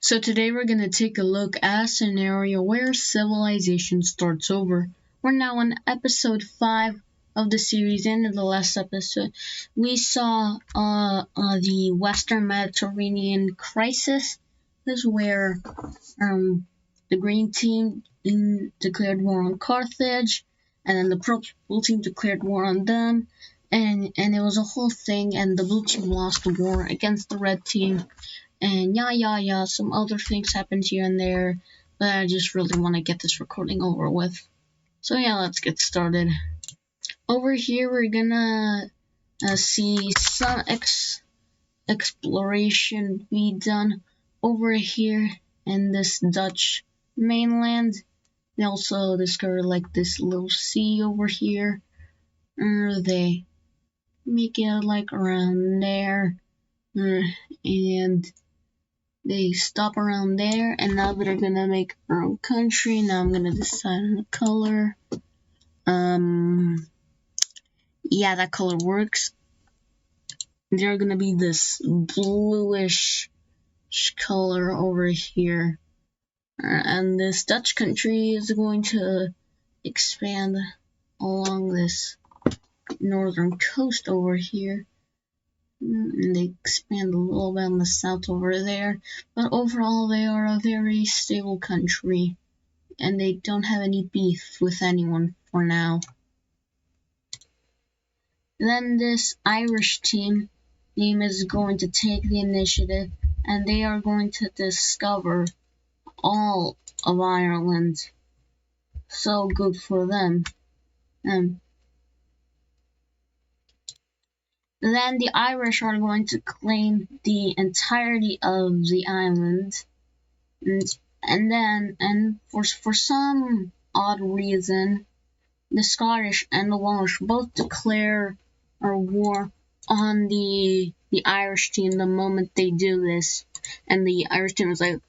So today we're going to take a look at a scenario where civilization starts over. We're now on episode 5 of the series, and in the last episode we saw the Western Mediterranean crisis. This is where the green team declared war on Carthage, and then the purple team declared war on them, and it was a whole thing, and the blue team lost the war against the red team. And some other things happened here and there, but I just really want to get this recording over with. So yeah, let's get started. Over here, we're gonna see some exploration be done over here in this Dutch mainland. They also discovered like this little sea over here. They make it like around there, and they stop around there, and now they're gonna make our own country. Now I'm gonna decide on the color. Yeah, that color works. They're gonna be this bluish color over here, and this Dutch country is going to expand along this northern coast over here. And they expand a little bit on the south over there, but overall they are a very stable country, and they don't have any beef with anyone for now. Then this Irish team is going to take the initiative, and they are going to discover all of Ireland. So good for them. Then the Irish are going to claim the entirety of the island, and for some odd reason, the Scottish and the Welsh both declare a war on the Irish team the moment they do this, and the Irish team is like,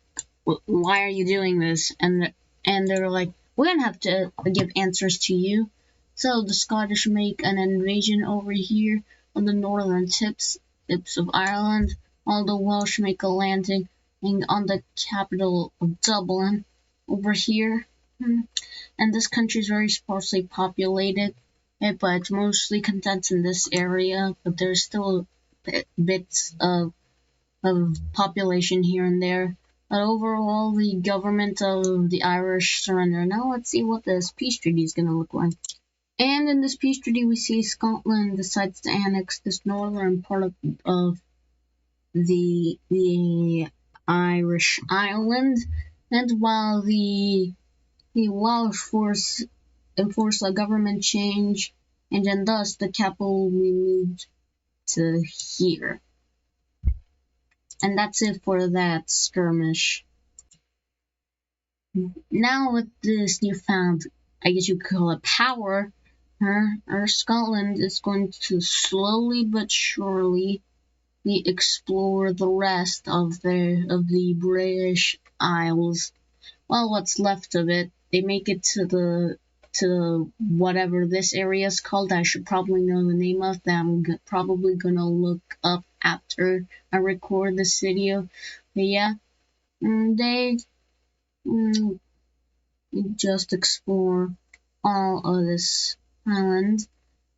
"Why are you doing this?" And they're like, "We're gonna have to give answers to you." So the Scottish make an invasion over here on the northern tips of Ireland, while the Welsh make a landing on the capital of Dublin over here. And this country is very sparsely populated, but it's mostly condensed in this area, but there's still bits of population here and there. But overall, the government of the Irish surrender. Now let's see what this peace treaty is going to look like. And in this peace treaty, we see Scotland decides to annex this northern part of the Irish island, and while the Welsh enforce a government change, and then thus the capital will be moved to here. And that's it for that skirmish. Now with this newfound, I guess you could call it power, Scotland is going to slowly but surely explore the rest of the British Isles. Well, what's left of it, they make it to whatever this area is called. I should probably know the name of that. I'm probably gonna look up after I record this video. But yeah, they just explore all of this island,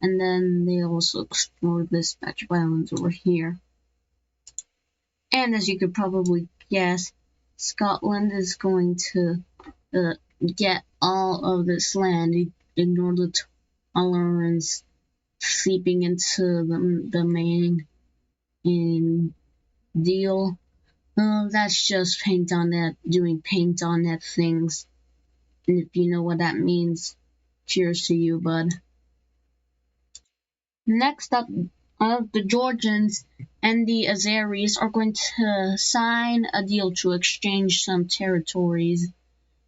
and then they also explore this patch of islands over here. And as you could probably guess, Scotland is going to get all of this land, ignore the tolerance seeping into the main deal. That's just paint on net, doing paint on net things. And if you know what that means, cheers to you, bud. Next up, the Georgians and the Azeris are going to sign a deal to exchange some territories.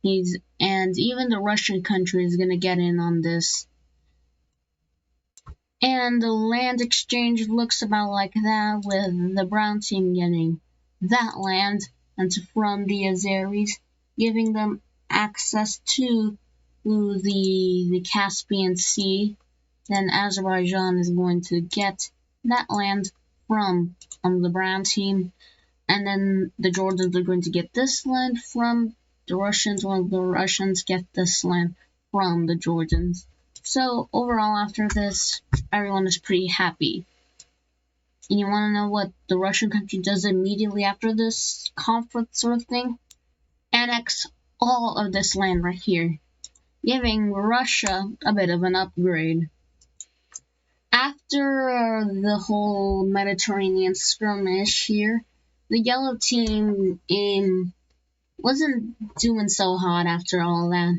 And even the Russian country is going to get in on this. And the land exchange looks about like that, with the brown team getting that land, and from the Azeris, giving them access to the Caspian Sea. Then Azerbaijan is going to get that land from the brown team. and then the Georgians are going to get this land from the Russians, while the Russians get this land from the Georgians. So overall, after this, everyone is pretty happy. And you want to know what the Russian country does immediately after this conflict sort of thing? Annex all of this land right here, giving Russia a bit of an upgrade. After the whole Mediterranean skirmish here, the yellow team wasn't doing so hot after all that.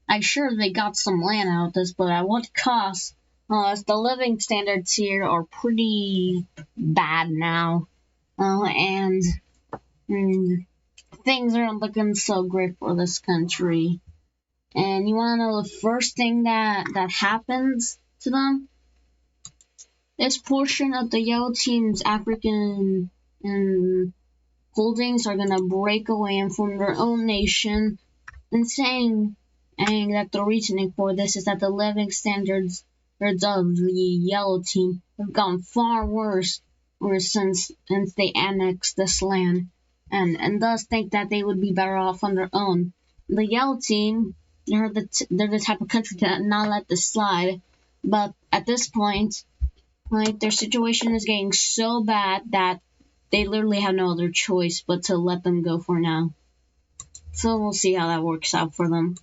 I'm sure they got some land out of this, but at what cost? The living standards here are pretty bad now, and things aren't looking so great for this country. And you want to know the first thing that happens to them? This portion of the yellow team's African holdings are going to break away and form their own nation, and saying that the reasoning for this is that the living standards of the yellow team have gotten far worse since they annexed this land, and thus think that they would be better off on their own. The yellow team, they're the type of country to not let this slide, but at this point, their situation is getting so bad that they literally have no other choice but to let them go for now. So we'll see how that works out for them.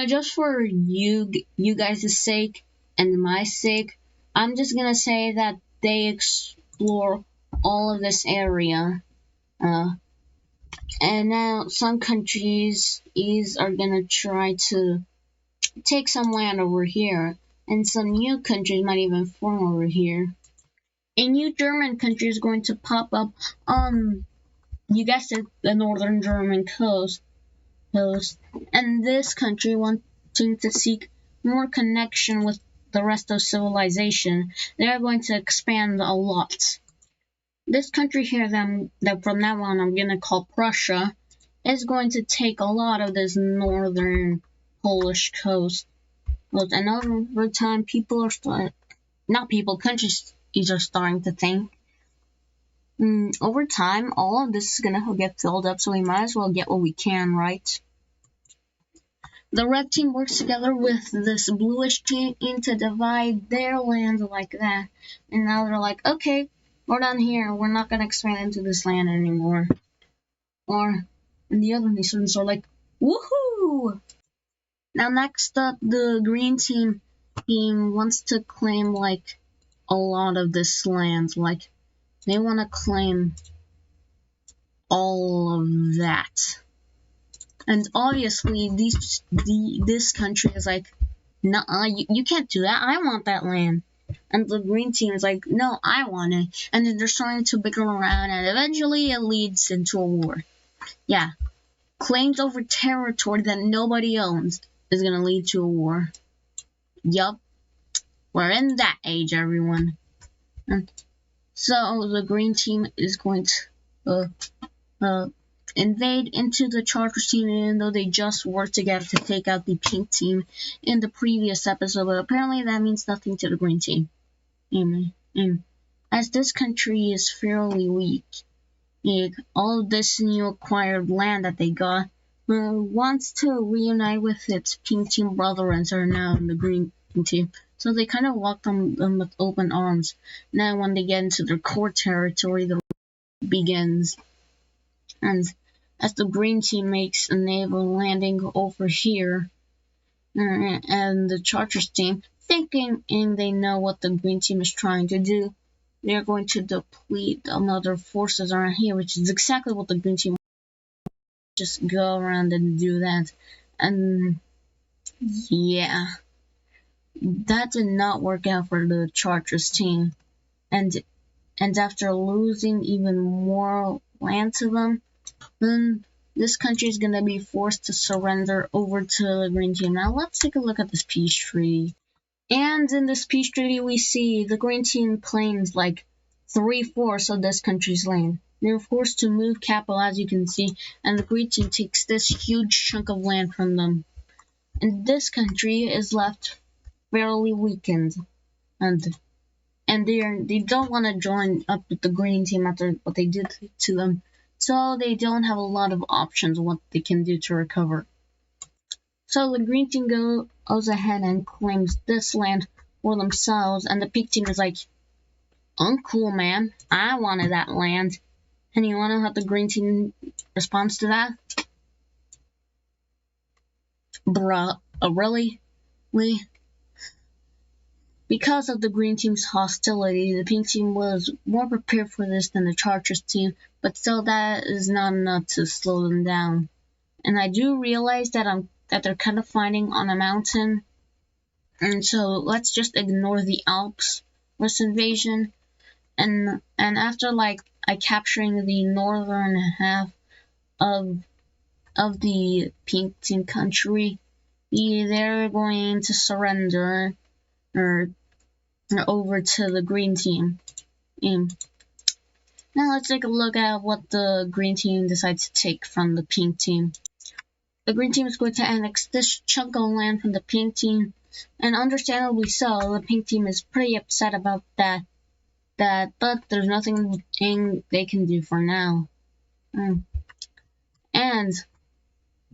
Just for you guys' sake and my sake, I'm just gonna say that they explore all of this area. And now some countries are gonna try to take some land over here, and some new countries might even form over here. A new German country is going to pop up on, you guessed it, the northern German coast. And this country, wanting to seek more connection with the rest of civilization, they are going to expand a lot. This country here, that from now on I'm going to call Prussia, is going to take a lot of this northern Polish coast. And over time, countries are starting to think, over time, all of this is going to get filled up, so we might as well get what we can, right? The red team works together with this bluish team to divide their land like that. And now they're like, okay, we're done here. We're not going to expand into this land anymore. And the other nations are like, woohoo! Now next up, the green team wants to claim a lot of this land. They want to claim all of that. And obviously, this country is like, no, you can't do that. I want that land. And the green team is like, no, I want it. And then they're starting to bicker around, and eventually it leads into a war. Yeah, claims over territory that nobody owns is going to lead to a war. Yup, we're in that age, everyone. And so the green team is going to invade into the Chargers team, even though they just worked together to take out the pink team in the previous episode, but apparently that means nothing to the green team. As this country is fairly weak, all of this new acquired land that they got wants to reunite with its pink team brethren are now in the green team. So they kind of welcome them with open arms. Now when they get into their core territory, the begins. And as the green team makes a naval landing over here, and the Chargers team, thinking they know what the green team is trying to do, they're going to deplete other forces around here, which is exactly what the green team just go around and do that. And yeah, that did not work out for the Chargers team. And after losing even more land to them, then this country is going to be forced to surrender over to the green team. Now let's take a look at this peace treaty. And in this peace treaty, we see the green team claims 3/4 of this country's land. They're forced to move capital, as you can see, and the green team takes this huge chunk of land from them. And this country is left fairly weakened. And and they don't want to join up with the green team after what they did to them, so they don't have a lot of options what they can do to recover. So the green team goes ahead and claims this land for themselves, and the pink team is like, uncool, man, I wanted that land. And you want to know how the green team responds to that? Bruh, really? Because of the green team's hostility, the pink team was more prepared for this than the Chargers team, but still that is not enough to slow them down. And I do realize that they're kind of fighting on a mountain, and so let's just ignore the Alps this invasion. And after capturing the northern half of the pink team country, they're going to surrender or over to the green team. Now let's take a look at what the green team decides to take from the pink team. The green team is going to annex this chunk of land from the pink team, and understandably so, the pink team is pretty upset about that, but there's nothing they can do for now. And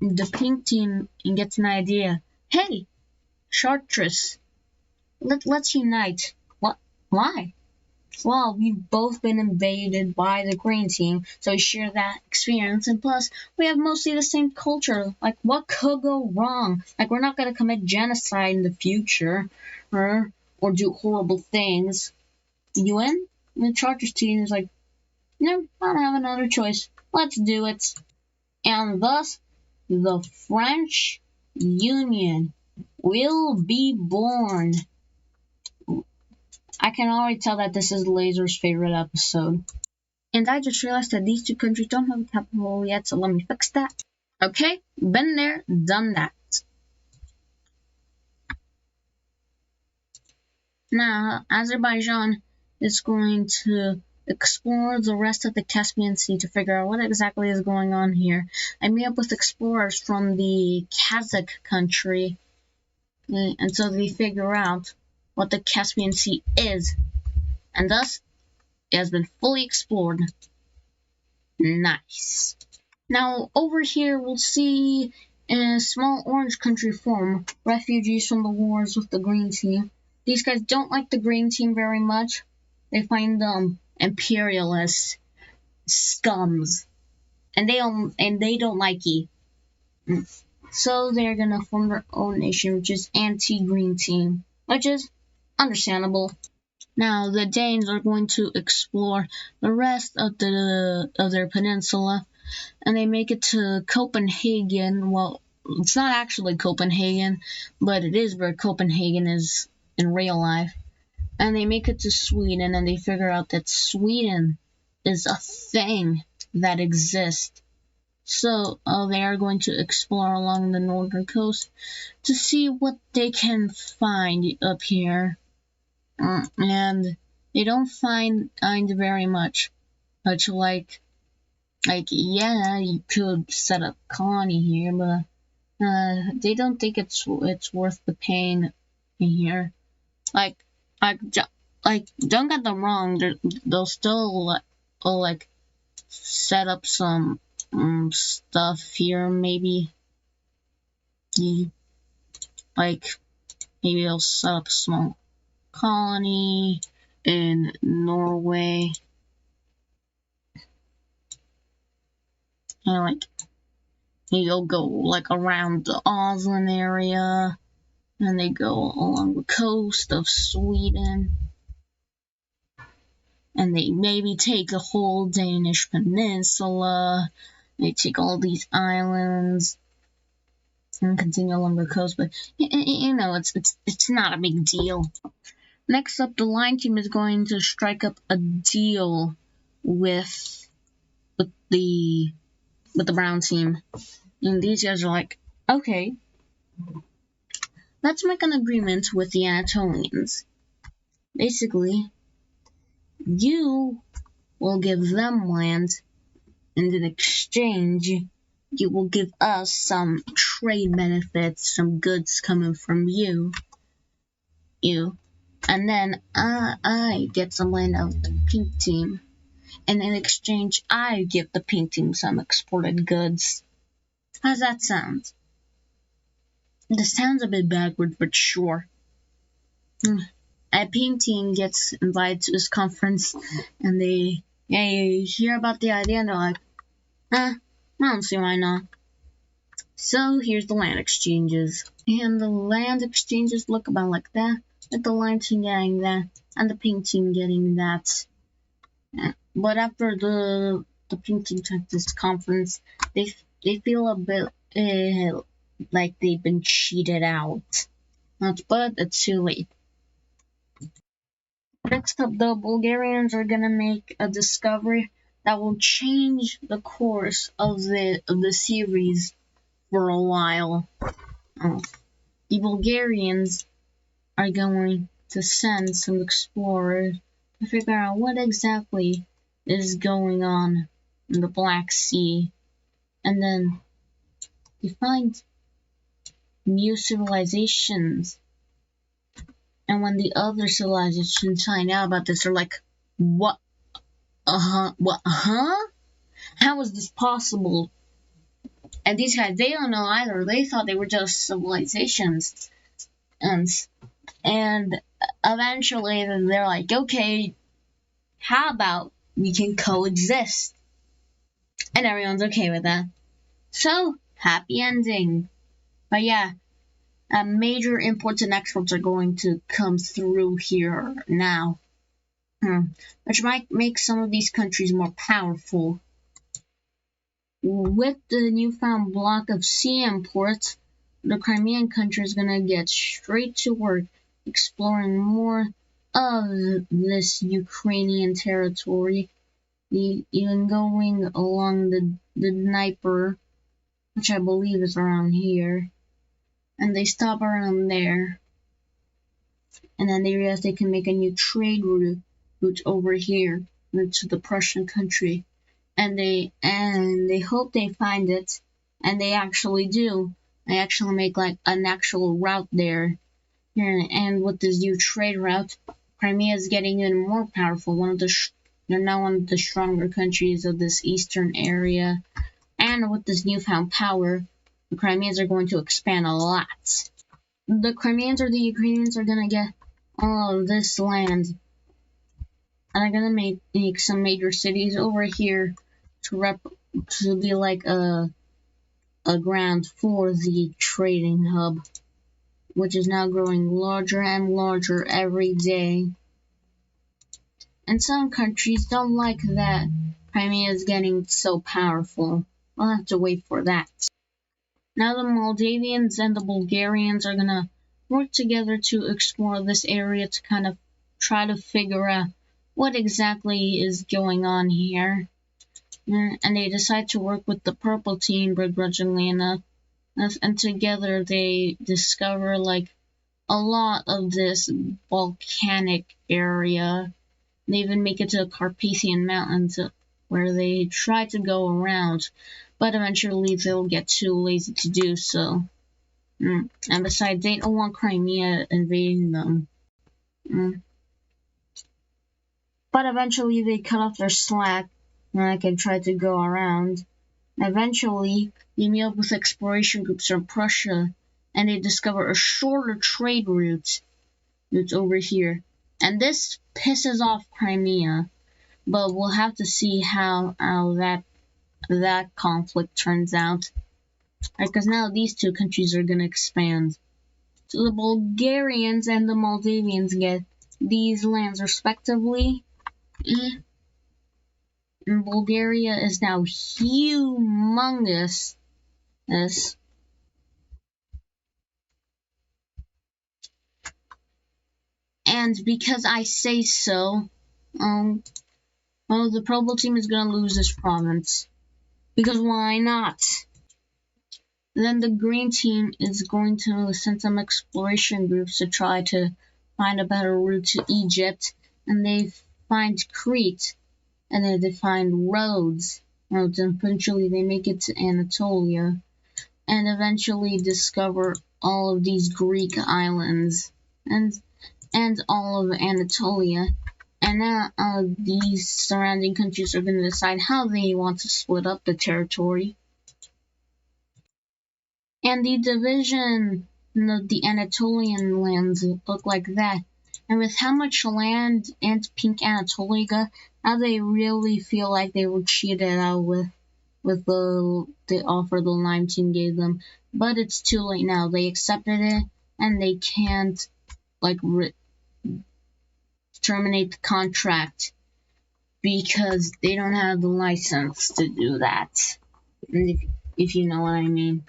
the pink team gets an idea. Hey, Chartreuse, let's unite. What? Why? Well, we've both been invaded by the green team, so we share that experience, and plus, we have mostly the same culture. Like, what could go wrong? Like, we're not gonna commit genocide in the future, or do horrible things. You in? And the Chargers team is like, no, I don't have another choice. Let's do it. And thus, the French Union will be born. I can already tell that this is Laser's favorite episode. And I just realized that these two countries don't have a capital yet, so let me fix that. Okay, been there, done that. Now, Azerbaijan is going to explore the rest of the Caspian Sea to figure out what exactly is going on here. I meet up with explorers from the Kazakh country, and so they figure out what the Caspian Sea is, and thus it has been fully explored. Nice. Now over here we'll see a small orange country form, refugees from the wars with the green team. These guys don't like the green team very much. They find them imperialist scums, and they don't like you. So they're gonna form their own nation, which is anti-green team, which is understandable. Now the Danes are going to explore the rest of their peninsula, and they make it to Copenhagen. Well, it's not actually Copenhagen, but it is where Copenhagen is in real life. And they make it to Sweden, and they figure out that Sweden is a thing that exists. So they are going to explore along the northern coast to see what they can find up here. And they don't find very much. Much like yeah, you could set up a colony here, but they don't think it's worth the pain in here. Like don't get them wrong, they'll still set up some stuff here, maybe. Like maybe they'll set up a small colony in Norway, and maybe they'll go around the Oslo area, and they go along the coast of Sweden, and they maybe take the whole Danish peninsula. They take all these islands and continue along the coast, but it's not a big deal. Next up, the Lion team is going to strike up a deal with the Brown team, and these guys are like, okay, let's make an agreement with the Anatolians. Basically, you will give them land, and in exchange, you will give us some trade benefits, some goods coming from you. And then I get some land out of the pink team. And in exchange, I give the pink team some exported goods. How's that sound? This sounds a bit backward, but sure. A pink team gets invited to this conference, and they hear about the idea, and they're like, I don't see why not. So here's the land exchanges. And the land exchanges look about like that, with the lime team getting that, and the pink team getting that. But after the pink team at this conference, they feel a bit like they've been cheated out. But it's too late. Next up, the Bulgarians are gonna make a discovery that will change the course of the series for a while. The Bulgarians are going to send some explorers to figure out what exactly is going on in the Black Sea, and then they find new civilizations. And when the other civilizations find out about this, they're like, what? What? How is this possible? And these guys, they don't know either. They thought they were just civilizations. And eventually they're like, okay, how about we can coexist? And everyone's okay with that. So, happy ending. But yeah, major imports and exports are going to come through here now, which might make some of these countries more powerful. With the newfound block of sea imports, the Crimean country is going to get straight to work exploring more of this Ukrainian territory, even going along the Dnieper, which I believe is around here. And they stop around there, and then they realize they can make a new trade route over here to the Prussian country, and they hope they find it, and they actually do. They actually make like an actual route there, and with this new trade route, Crimea is getting even more powerful. They're now one of the stronger countries of this eastern area, and with this newfound power, the Crimeans are going to expand a lot. The Crimeans or the Ukrainians are going to get all of this land, and are going to make some major cities over here to be like a ground for the trading hub, which is now growing larger and larger every day. And some countries don't like that Crimea is getting so powerful. We'll have to wait for that. Now the Moldavians and the Bulgarians are gonna work together to explore this area to kind of try to figure out what exactly is going on here. And they decide to work with the purple team begrudgingly enough, and together they discover like a lot of this volcanic area. They even make it to the Carpathian Mountains, where they try to go around, but eventually they'll get too lazy to do so. And besides, they don't want Crimea invading them. But eventually they cut off their slack, and can try to go around. Eventually, they meet up with exploration groups from Prussia, and they discover a shorter trade route over here. And this pisses off Crimea, but we'll have to see how that conflict turns out. Because now these two countries are going to expand. So the Bulgarians and the Moldavians get these lands respectively. And Bulgaria is now humongous. And because I say so, the purple team is going to lose this province. Because why not? Then the green team is going to send some exploration groups to try to find a better route to Egypt. And they find Crete. And then they find Rhodes. And eventually they make it to Anatolia. And eventually discover all of these Greek islands. And and all of Anatolia. And now these surrounding countries are going to decide how they want to split up the territory. And the division of the Anatolian lands look like that. And with how much land Ant Pink Anatolia got, now they really feel like they were cheated out with the offer the Lime team gave them. But it's too late now. They accepted it, and they can't terminate the contract because they don't have the license to do that. If you know what I mean.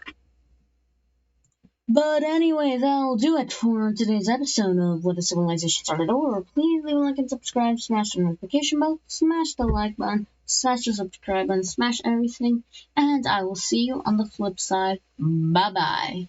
But anyway, that'll do it for today's episode of What a Civilization Started Over. Please leave a like and subscribe, smash the notification bell, smash the like button, smash the subscribe button, smash everything, and I will see you on the flip side. Bye bye.